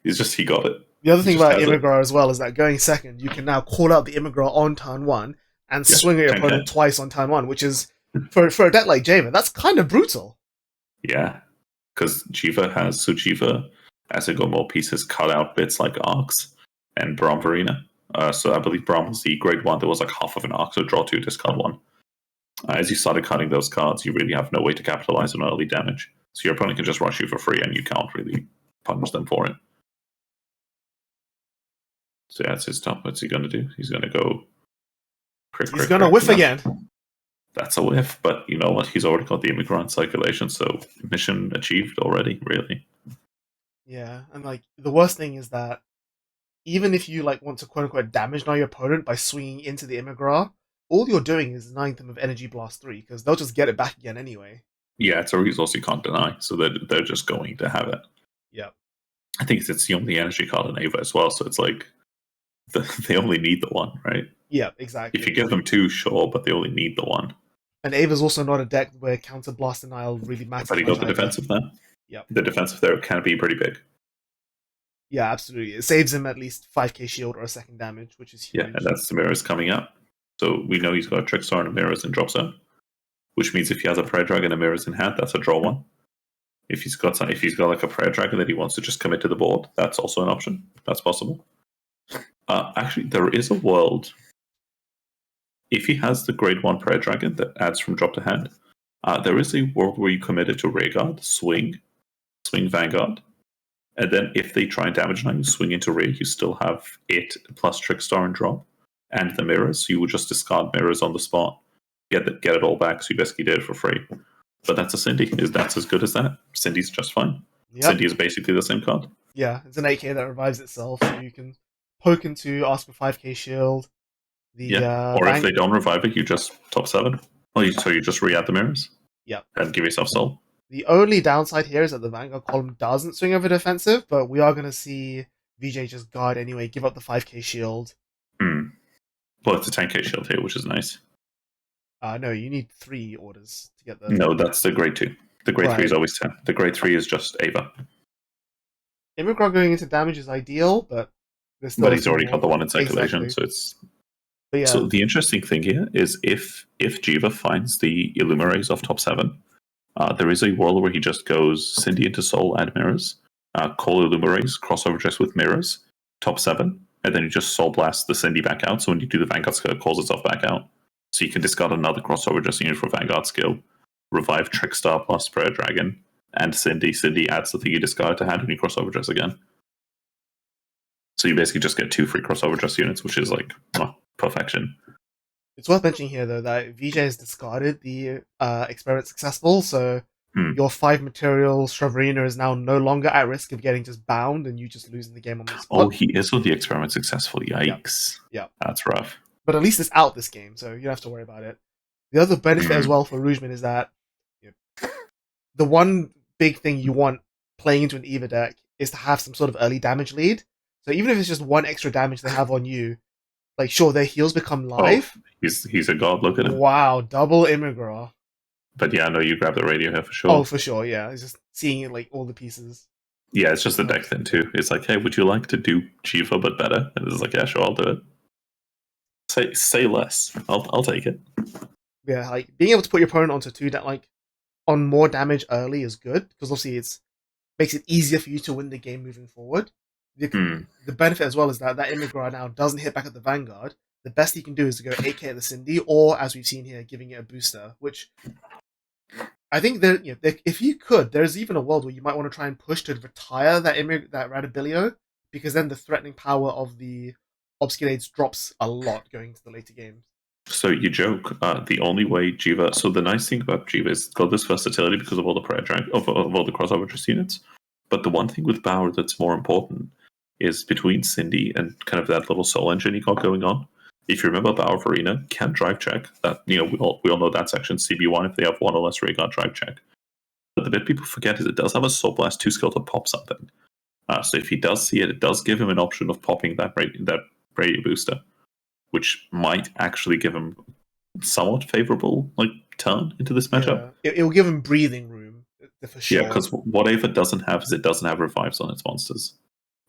Speaker 2: He got it.
Speaker 1: The other thing about Immigrant as well is that going second, you can now call out the Immigrant on turn 1 and swing at your opponent twice on turn 1, which is, for a deck like Jheva, that's kind of brutal.
Speaker 2: Yeah, because Jheva, as it got more pieces, cut out bits like Arcs and Braum Varina. So I believe Braum was the grade 1 that was like half of an Arc, so draw 2, discard 1. As you started cutting those cards, you really have no way to capitalize on early damage. So your opponent can just rush you for free and you can't really punish them for it. So yeah, it's his top. What's he going to do? He's going to go...
Speaker 1: He's going to whiff again.
Speaker 2: That's a whiff, but you know what? He's already got the immigrant circulation, so mission achieved already, really.
Speaker 1: Yeah, and like the worst thing is that even if you like want to quote unquote damage now your opponent by swinging into the Immigra, all you're doing is denying them of Energy Blast 3 because they'll just get it back again anyway.
Speaker 2: Yeah, it's a resource you can't deny, so they're just going to have it.
Speaker 1: Yep.
Speaker 2: I think it's the only energy card in Ava as well, so it's like they only need the one, right?
Speaker 1: Yep, exactly.
Speaker 2: If you give them two, sure, but they only need the one.
Speaker 1: And Ava's also not a deck where Counter Blast and Eyal really matters.
Speaker 2: But you got the defensive there.
Speaker 1: Yep.
Speaker 2: The defensive there can be pretty big.
Speaker 1: Yeah, absolutely. It saves him at least 5k shield or a second damage, which is huge.
Speaker 2: Yeah, and that's the mirrors coming up. So we know he's got a Trickstar and a mirrors in drop zone, which means if he has a Prayer Dragon and a mirrors in hand, that's a draw one. If he's got like a Prayer Dragon that he wants to just commit to the board, that's also an option. That's possible. Actually, there is a world. If he has the grade 1 Prayer Dragon that adds from drop to hand, there is a world where you commit it to Rearguard, swing Vanguard, and then if they try and damage now, you swing into rear, you still have it plus Trickstar and drop, and the mirrors, so you would just discard mirrors on the spot, get it all back, so you basically did it for free. But that's a Cindy. That's as good as that. Cindy's just fine. Yep. Cindy is basically the same card.
Speaker 1: Yeah, it's an 8k that revives itself, so you can poke into, ask for 5k shield.
Speaker 2: Or if they don't revive it, you just top 7. So you just re-add the mirrors.
Speaker 1: Yep.
Speaker 2: And give yourself soul.
Speaker 1: The only downside here is that the Vanguard column doesn't swing over defensive, but we are going to see Veejaii just guard anyway, give up the 5k shield.
Speaker 2: Well, it's a 10k shield here, which is nice.
Speaker 1: No, you need 3 orders to get the...
Speaker 2: No, that's the grade 2. The grade 3 is always 10. The grade 3 is just Ava.
Speaker 1: Immigrant going into damage is ideal, but...
Speaker 2: he's already got the one in circulation, so it's... Yeah. So the interesting thing here is if Jheva finds the Illumerays off top 7, there is a world where he just goes Cindy into Soul, add mirrors, call Illumerays, crossover just with mirrors, top 7, and then you just Soul Blast the Cindy back out, so when you do the Vanguard skill, it calls itself back out. So you can discard another crossover just unit for Vanguard skill, revive Trickstar plus Prayer Dragon, and Cindy. Cindy adds the thing you discard to hand when you crossover dress again. So you basically just get 2 free crossover dress units, which is like perfection.
Speaker 1: It's worth mentioning here, though, that Veejaii has discarded the experiment successful, so your 5 material Shravarina is now no longer at risk of getting just bound and you just losing the game on the spot.
Speaker 2: Oh, he is with the experiment successful. Yikes.
Speaker 1: Yeah.
Speaker 2: That's rough.
Speaker 1: But at least it's out this game, so you don't have to worry about it. The other benefit as well for Roojman is that the one big thing you want playing into an Eva deck is to have some sort of early damage lead. So even if it's just 1 extra damage they have on you, like, sure, their heals become live.
Speaker 2: Oh, he's a god, look at him.
Speaker 1: Wow, double Immigra.
Speaker 2: But yeah, no, you grab the radio here for sure.
Speaker 1: Oh, for sure, yeah. It's just seeing like all the pieces.
Speaker 2: Yeah, it's just the deck thing too. It's like, hey, would you like to do Jheva but better? And it's like, yeah, sure, I'll do it. Say less. I'll take it.
Speaker 1: Yeah, like being able to put your opponent onto 2 that like on more damage early is good because obviously it's makes it easier for you to win the game moving forward. The benefit as well is that Immigra now doesn't hit back at the Vanguard. The best he can do is to go 8k at the Cindy, or as we've seen here, giving it a booster. Which I think that if you could, there's even a world where you might want to try and push to retire that Radabilio, because then the threatening power of the Obscurades drops a lot going into the later games.
Speaker 2: So you joke. The only way Jheva. So the nice thing about Jheva is it's got this versatility because of all the prayer drag of all the crossover just units. But the one thing with Bauer that's more important is between Cindy and kind of that little soul engine you got going on. If you remember, Bauer Arena can drive check. That we all know that section CB1 if they have 1 or less Rayguard drive check. But the bit people forget is it does have a Soul Blast 2 skill to pop something. So if he does see it, it does give him an option of popping that radio booster, which might actually give him somewhat favorable turn into this matchup.
Speaker 1: Yeah. It will give him breathing room for sure.
Speaker 2: Yeah, because what Ava doesn't have is it doesn't have revives on its monsters,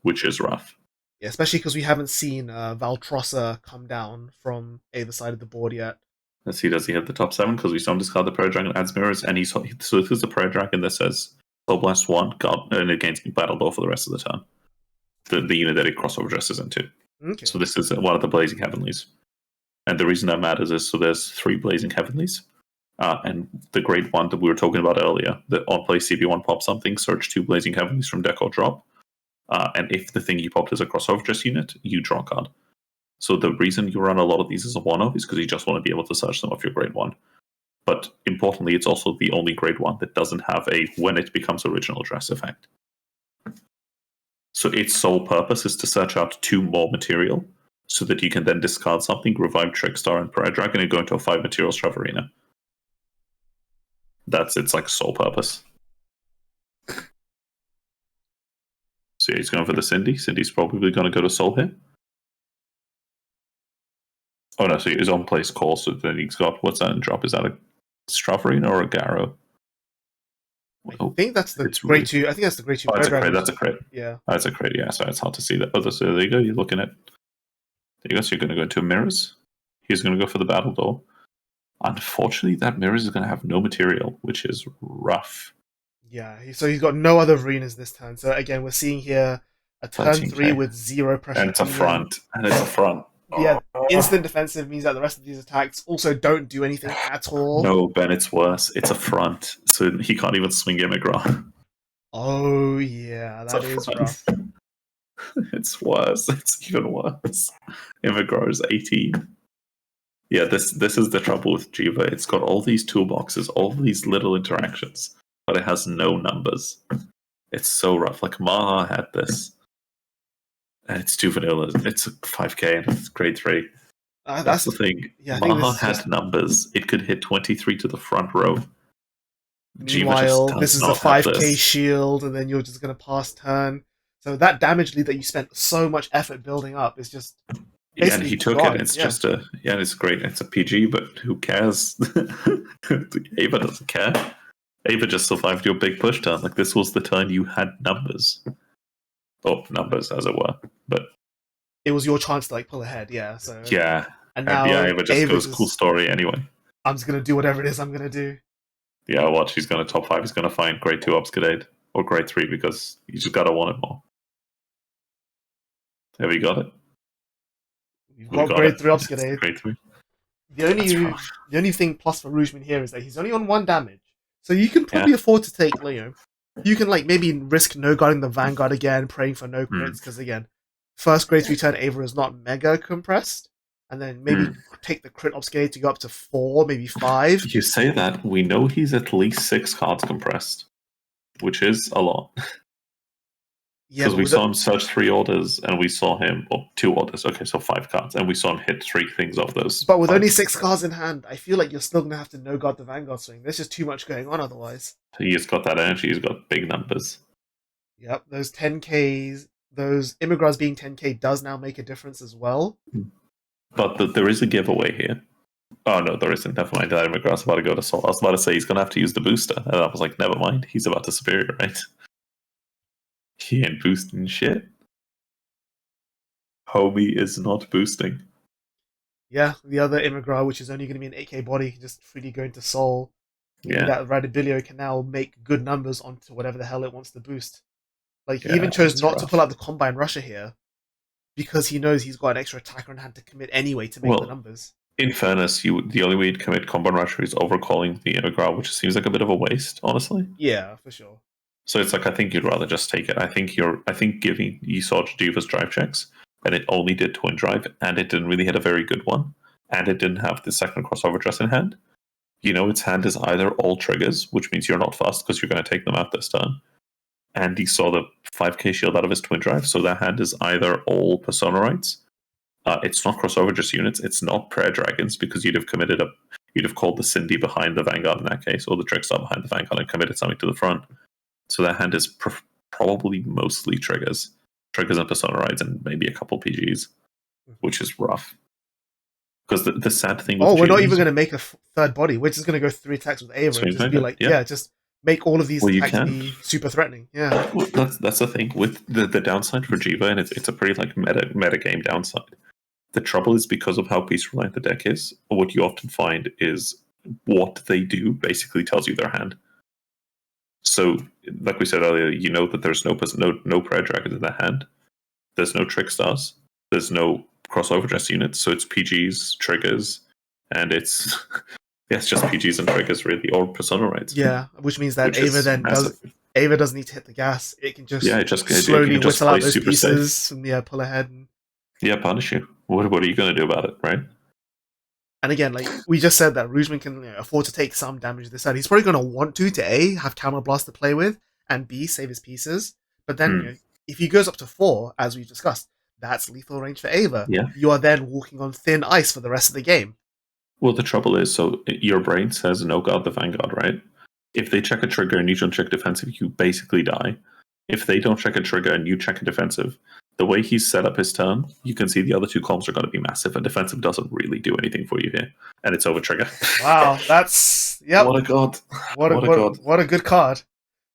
Speaker 2: which is rough.
Speaker 1: Yeah, especially because we haven't seen Valtrossa come down from either side of the board yet.
Speaker 2: Let's see, does he have the top 7? Because we saw him discard the Prayer Dragon, adds mirrors, and so this is the Prayer Dragon that says Soul Blast 1, and it gains Battle Bow for the rest of the turn. The unit that it crossover dresses into.
Speaker 1: Okay.
Speaker 2: So this is one of the Blazing Heavenlies. And the reason that matters is, so there's 3 Blazing Heavenlies, and the great one that we were talking about earlier, the on-play CB1 pop something, search 2 Blazing Heavenlies from deck or drop, and if the thing you popped is a crossover dress unit, you draw a card. So the reason you run a lot of these as a one-off is because you just want to be able to search them off your grade 1. But importantly, it's also the only grade 1 that doesn't have a when it becomes original dress effect. So its sole purpose is to search out 2 more material, so that you can then discard something, revive Trickstar and Prayer Dragon, and go into a 5 material Shove Arena. That's its like sole purpose. So yeah, he's going for the Cindy. Cindy's probably going to go to Soul here. Oh no, so his own place call, so then he's got, what's that in drop? Is that a Shove Arena or a Garrow?
Speaker 1: I think that's the grade 2. I think that's the grade 2.
Speaker 2: Oh, that's a crit.
Speaker 1: Yeah.
Speaker 2: That's a crit, yeah, so it's hard to see that. Oh, so there you go, you're looking at... There you go, so you're going to go into Mirrors. He's going to go for the Battle Door. Unfortunately, that Mirrors is going to have no material, which is rough.
Speaker 1: Yeah, so he's got no other arenas this turn. So again, we're seeing here a turn 3 with 0 pressure.
Speaker 2: And it's a front.
Speaker 1: Yeah, instant defensive means that the rest of these attacks also don't do anything at all.
Speaker 2: No, Ben, it's worse. It's a front, so he can't even swing Immigra.
Speaker 1: Oh, yeah, that is rough.
Speaker 2: It's worse. It's even worse. Immigra is 18. Yeah, this is the trouble with Jheva. It's got all these toolboxes, all these little interactions, but it has no numbers. It's so rough. Like, Maha had this. And it's too vanilla. It's a 5k and it's grade 3. That's the thing. Yeah, Maha had numbers. It could hit 23 to the front row.
Speaker 1: Meanwhile, this is a 5k shield, and then you're just going to pass turn. So that damage lead that you spent so much effort building up is just...
Speaker 2: Yeah, and he took it. It's just a... Yeah, it's great. It's a PG, but who cares? Ava doesn't care. Ava just survived your big push turn. Like, this was the turn you had numbers. Or numbers, as it were. But
Speaker 1: it was your chance to, like, pull ahead, yeah. So
Speaker 2: yeah.
Speaker 1: And now
Speaker 2: Ava just goes, cool story anyway.
Speaker 1: I'm just going to do whatever it is I'm going to do.
Speaker 2: Yeah, watch. He's going to top 5. He's going to find grade 2 Obscurade. Or grade 3, because you just got to want it more. Have you got it?
Speaker 1: You've got grade 3 Obscurade.
Speaker 2: Grade 3.
Speaker 1: The only thing plus for Roojman here is that he's only on 1 damage. So you can probably afford to take, you can like maybe risk no guarding the Vanguard again, praying for no crits, because again, first grade 3 turn Ava is not mega compressed. And then maybe take the crit Obscurade to go up to 4, maybe 5.
Speaker 2: You say that, we know he's at least 6 cards compressed, which is a lot.
Speaker 1: Yeah,
Speaker 2: because we saw him search 3 orders, and we saw him, 2 orders, okay, so 5 cards, and we saw him hit 3 things off those.
Speaker 1: But with only 6 cards in hand, I feel like you're still going to have to no-guard the Vanguard swing. There's just too much going on otherwise.
Speaker 2: He's got that energy, he's got big numbers.
Speaker 1: Yep, those 10Ks, those Immigras being 10K does now make a difference as well.
Speaker 2: But there is a giveaway here. Oh no, there isn't. Never mind. That Immigras about to go to Soul. I was about to say he's going to have to use the booster. And I was like, never mind. He's about to Superior, right? He ain't boosting shit. Homie is not boosting.
Speaker 1: Yeah, the other Immigra, which is only going to be an 8k body, can just freely go into Soul. Yeah. That Radabilio can now make good numbers onto whatever the hell it wants to boost. Like, he even chose not to pull out the Combine Rusher here, because he knows he's got an extra attacker in hand to commit anyway to make the numbers.
Speaker 2: In fairness, the only way you'd commit Combine Rusher is overcalling the Immigra, which seems like a bit of a waste, honestly.
Speaker 1: Yeah, for sure.
Speaker 2: So it's like, I think you'd rather just take it. I think giving you saw Jheva's drive checks, and it only did Twin Drive, and it didn't really hit a very good one, and it didn't have the second crossover dress in hand. You know, its hand is either all triggers, which means you're not fast because you're going to take them out this turn. And he saw the 5k shield out of his Twin Drive, so that hand is either all Persona Rights. It's not crossover just units. It's not Prayer Dragons, because you'd have called the Cindy behind the Vanguard in that case, or the Trickstar behind the Vanguard and committed something to the front. So that hand is probably mostly triggers and Persona Rights, and maybe a couple PGs, which is rough. Because the sad thing with
Speaker 1: we're not even going to make a third body. We're just going to go 3 attacks with Ava and just be like, just make all of these attacks be super threatening. Yeah,
Speaker 2: well, that's the thing with the downside for Jheva, and it's a pretty like meta game downside. The trouble is, because of how piece reliant the deck is, what you often find is what they do basically tells you their hand. So, like we said earlier, you know that there's no Prayer Dragons in that hand. There's no Trickstars. There's no crossover dress units. So it's PGs, triggers, and it's just PGs and triggers really, or Persona Rights.
Speaker 1: Yeah, which means that Ava doesn't need to hit the gas. It can just slowly whittle out those pieces and pull ahead.
Speaker 2: Yeah, punish you. What are you going to do about it, right?
Speaker 1: And again, like we just said that Roojman can afford to take some damage this side. He's probably going to want to A, have Counterblast to play with, and B, save his pieces. But then, if he goes up to 4, as we discussed, that's lethal range for Ava.
Speaker 2: Yeah.
Speaker 1: You are then walking on thin ice for the rest of the game.
Speaker 2: Well, the trouble is, so your brain says, no god, the Vanguard, right? If they check a trigger and you don't check defensive, you basically die. If they don't check a trigger and you check a defensive, the way he's set up his turn, you can see the other two columns are going to be massive, and defensive doesn't really do anything for you here. And it's over trigger.
Speaker 1: Wow, that's... Yep.
Speaker 2: What a god.
Speaker 1: What a god. What a good card.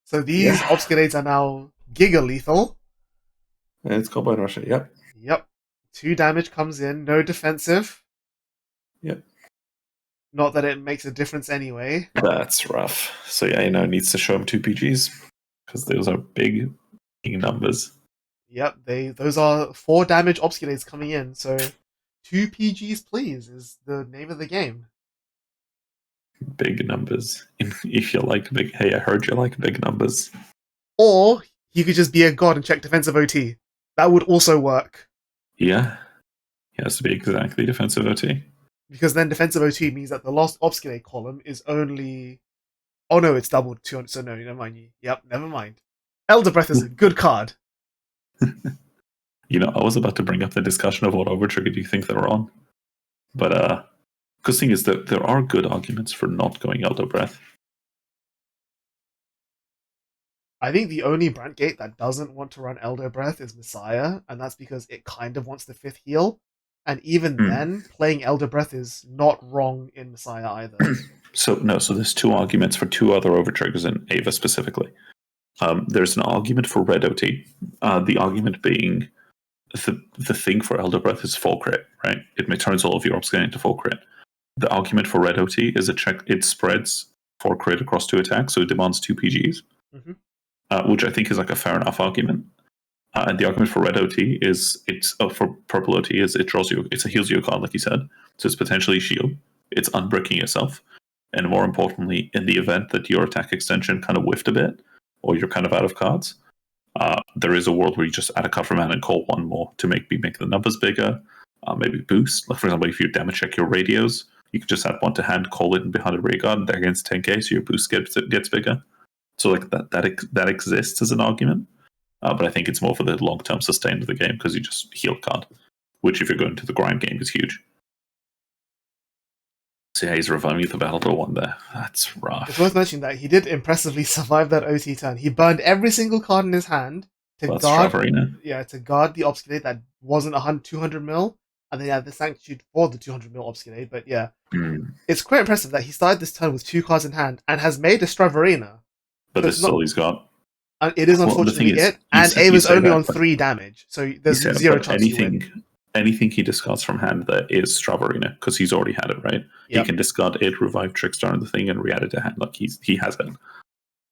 Speaker 1: So these Obscurades are now Giga Lethal.
Speaker 2: And it's Combine Russia, yep.
Speaker 1: Yep. 2 damage comes in, no defensive.
Speaker 2: Yep.
Speaker 1: Not that it makes a difference anyway.
Speaker 2: That's rough. So yeah, it needs to show him 2 PGs, because those are big numbers.
Speaker 1: Yep, those are 4 damage Obscurades coming in, so 2 PGs please is the name of the game.
Speaker 2: Big numbers. If you like big... Hey, I heard you like big numbers.
Speaker 1: Or he could just be a god and check defensive OT. That would also work.
Speaker 2: Yeah. He has to be exactly defensive OT.
Speaker 1: Because then defensive OT means that the last Obscurate column is only... Oh no, it's doubled 200, so no, never mind. Yep, never mind. Elder Breath is a good card.
Speaker 2: I was about to bring up the discussion of what overtrigger do you think they're on. But, because the thing is that there are good arguments for not going Elder Breath.
Speaker 1: I think the only Brant Gate that doesn't want to run Elder Breath is Messiah, and that's because it kind of wants the 5th heal. And even then, playing Elder Breath is not wrong in Messiah either.
Speaker 2: So there's 2 arguments for 2 other overtriggers in Ava specifically. There's an argument for red OT. The argument being the thing for Elder Breath is full crit, right? It turns all of your orbs into full crit. The argument for red OT is it spreads 4 crit across 2 attacks, so it demands 2 PGs, which I think is like a fair enough argument. And the argument for red OT is for purple OT is it heals you a card, like you said. So it's potentially shield. It's unbricking yourself. And more importantly, in the event that your attack extension kind of whiffed a bit, or you're kind of out of cards, there is a world where you just add a card from hand and call 1 more to make the numbers bigger, maybe boost. Like for example, if you damage check your radios, you can just add 1 to hand, call it behind a rear guard, and they're against 10k, so your boost gets bigger. So like that exists as an argument. But I think it's more for the long-term sustain of the game because you just heal card, which if you're going to the grind game is huge. So yeah, he's reviving the Battle to 1 there. That's rough.
Speaker 1: It's worth mentioning that he did impressively survive that OT turn. He burned every single card in his hand to guard the Obscurate that wasn't 200 mil, and then he had the Sanctitude for the 200 mil Obscurate. But yeah, it's quite impressive that he started this turn with 2 cards in hand and has made a Stravarina.
Speaker 2: But this is all he's got.
Speaker 1: And it is unfortunately it, and Ava's only on 3 damage, so there's 0 chance you win.
Speaker 2: Anything he discards from hand that is Stravarina, because he's already had it, right? Yep. He can discard it, revive Trickstar and the thing, and re-add it to hand. Like he has it.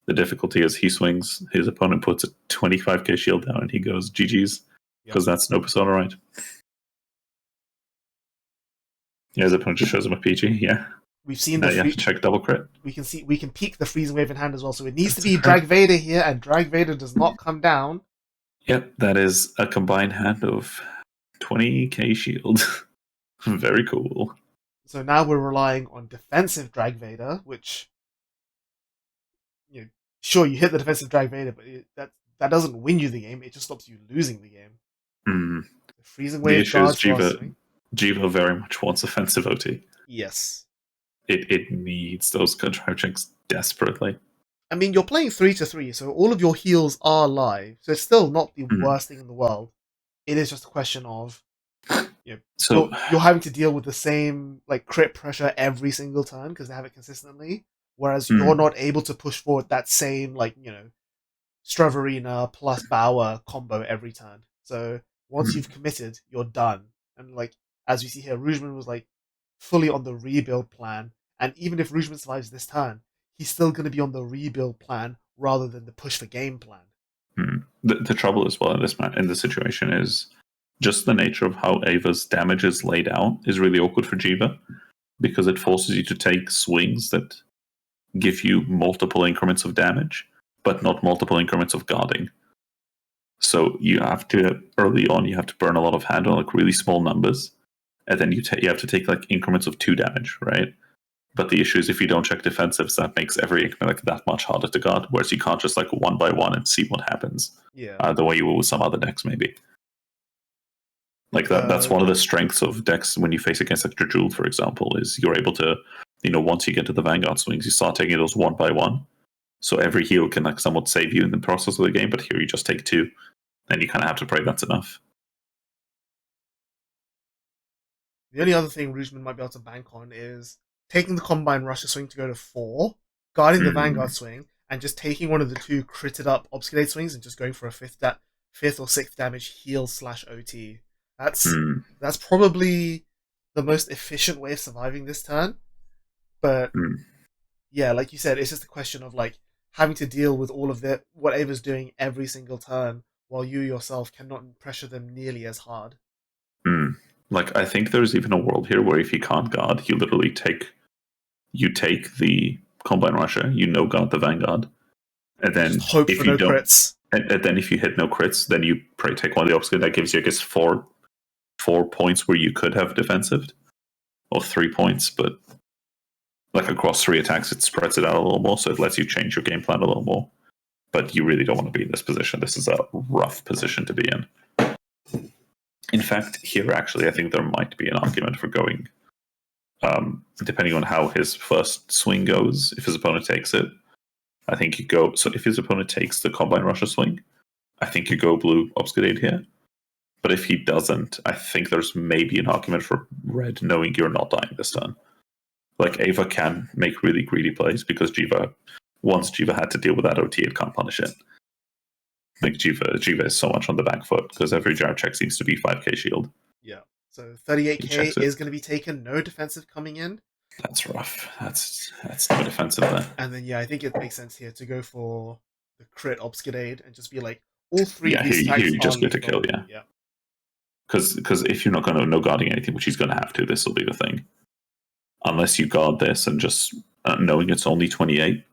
Speaker 2: The difficulty is he swings, his opponent puts a 25k shield down, and he goes GG's, because that's no persona, right? Yeah, his opponent just shows him a PG, yeah.
Speaker 1: We've seen
Speaker 2: you have to check double crit.
Speaker 1: We can peek the freezing wave in hand as well, so it needs to be Drag Vader here, and Drag Vader does not come down.
Speaker 2: Yep, that is a combined hand of 20k shield. Very cool.
Speaker 1: So now we're relying on defensive Drag Vader, which sure you hit the defensive Drag Vader, but that doesn't win you the game. It just stops you losing the game.
Speaker 2: The
Speaker 1: freezing wave.
Speaker 2: The issue is Jheva very much wants offensive OT.
Speaker 1: Yes.
Speaker 2: It needs those drive checks desperately.
Speaker 1: I mean, you're playing 3-3, so all of your heals are live, so it's still not the worst thing in the world. It is just a question of so you're having to deal with the same crit pressure every single turn because they have it consistently, whereas you're not able to push forward that same Stravarina plus Bauer combo every turn. So once you've committed, you're done. And as we see here, Roojman was fully on the rebuild plan, and even if Roojman survives this turn, he's still going to be on the rebuild plan rather than the push for game plan.
Speaker 2: The trouble as well in this situation is just the nature of how Ava's damage is laid out is really awkward for Jheva, because it forces you to take swings that give you multiple increments of damage, but not multiple increments of guarding. So you have to, early on, you have to burn a lot of hand on really small numbers, and then you have to take like increments of 2 damage, right? But the issue is if you don't check defensives, that makes every increment like that much harder to guard. Whereas you can't just like one by one and see what happens.
Speaker 1: Yeah.
Speaker 2: The way you will with some other decks, maybe. Like that's one of the strengths of decks when you face against like Jewel, for example, is you're able to, once you get to the Vanguard swings, you start taking those one by one. So every heal can like somewhat save you in the process of the game, but here you just take 2, and you kind of have to pray that's enough.
Speaker 1: The only other thing Roojman might be able to bank on is taking the Combine Rusher swing to go to 4, guarding the Vanguard swing, and just taking one of the 2 critted up Obscurate swings and just going for a 5th or 6th damage heal / OT. That's probably the most efficient way of surviving this turn. But yeah, like you said, it's just a question of like having to deal with all of what Ava's doing every single turn, while you yourself cannot pressure them nearly as hard.
Speaker 2: Like I think there's even a world here where if you can't guard, you literally take the Combine Rusher, guard the Vanguard, and then
Speaker 1: just hope
Speaker 2: if
Speaker 1: for
Speaker 2: you
Speaker 1: no
Speaker 2: don't,
Speaker 1: crits.
Speaker 2: And then if you hit no crits, then you take one of the obscure. That gives you, I guess, 4 points where you could have defensived, or 3 points, but like across 3 attacks, it spreads it out a little more, so it lets you change your game plan a little more. But you really don't want to be in this position. This is a rough position to be in. In fact, here actually, I think there might be an argument for going, depending on how his first swing goes. If his opponent takes it, I think you go. So if his opponent takes the Combine Rusher swing, I think you go blue Obscurate here. But if he doesn't, I think there's maybe an argument for red, knowing you're not dying this turn. Like Ava can make really greedy plays because once Jheva had to deal with that OT, it can't punish it. Like Jheva is so much on the back foot because every jar check seems to be 5k shield.
Speaker 1: Yeah. So 38k is going to be taken. No defensive coming in.
Speaker 2: That's rough. That's no defensive there.
Speaker 1: And then I think it makes sense here to go for the crit Obscurate and just be like all 3
Speaker 2: of these attacks you just get to kill.
Speaker 1: Yeah.
Speaker 2: Because if you're not going to no guarding anything, which he's going to have to, this will be the thing. Unless you guard this and just knowing it's only 28.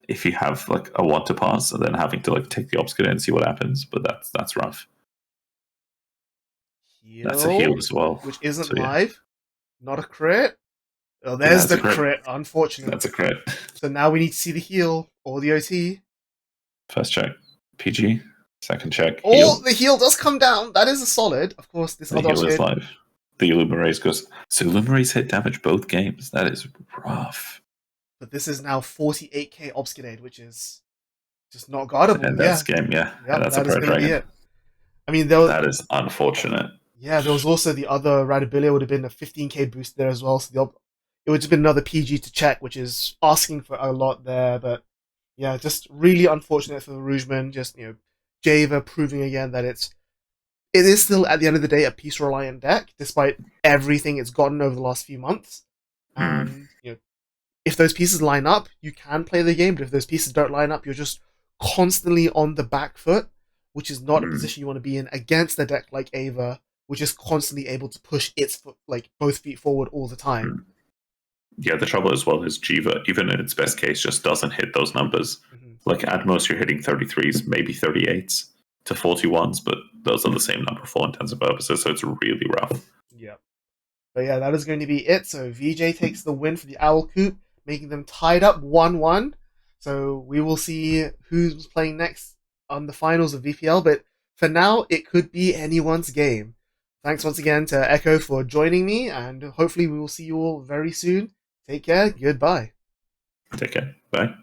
Speaker 2: If you have like a want to pass and then having to like take the Obscurate and see what happens, but that's rough. That's a heal as well,
Speaker 1: which isn't live. Not a crit. Oh, there's the crit. Unfortunately,
Speaker 2: that's a crit.
Speaker 1: So now we need to see the heal or the OT.
Speaker 2: First check, PG. Second check.
Speaker 1: Oh, heal. The heal does come down. That is a solid. Of course, this other
Speaker 2: heal is live. The Illumiraze goes. So Illumiraze hit damage both games. That is rough.
Speaker 1: But this is now 48k Obscurate, which is just not guardable.
Speaker 2: And that's game, that's
Speaker 1: that
Speaker 2: a prayer dragon.
Speaker 1: It. I mean,
Speaker 2: that is unfortunate.
Speaker 1: Yeah, there was also the other Radabilia would have been a 15k boost there as well. So it would have been another PG to check, which is asking for a lot there. But yeah, just really unfortunate for the Roojman. Just Jheva proving again that it is still at the end of the day a piece reliant deck, despite everything it's gotten over the last few months. And if those pieces line up, you can play the game. But if those pieces don't line up, you're just constantly on the back foot, which is not a position you want to be in against a deck like Ava, which is constantly able to push its foot, like both feet forward all the time.
Speaker 2: Yeah, the trouble as well is Jheva, even in its best case, just doesn't hit those numbers. Like at most, you're hitting 33s, maybe 38s to 41s, but those are the same number for all intents and purposes, so it's really rough.
Speaker 1: Yeah. But yeah, that is going to be it. So Veejaii takes the win for the Owl Coop, making them tied up 1-1. So we will see who's playing next on the finals of VPL, but for now, it could be anyone's game. Thanks once again to Echo for joining me, and hopefully we will see you all very soon. Take care. Goodbye.
Speaker 2: Take care. Bye.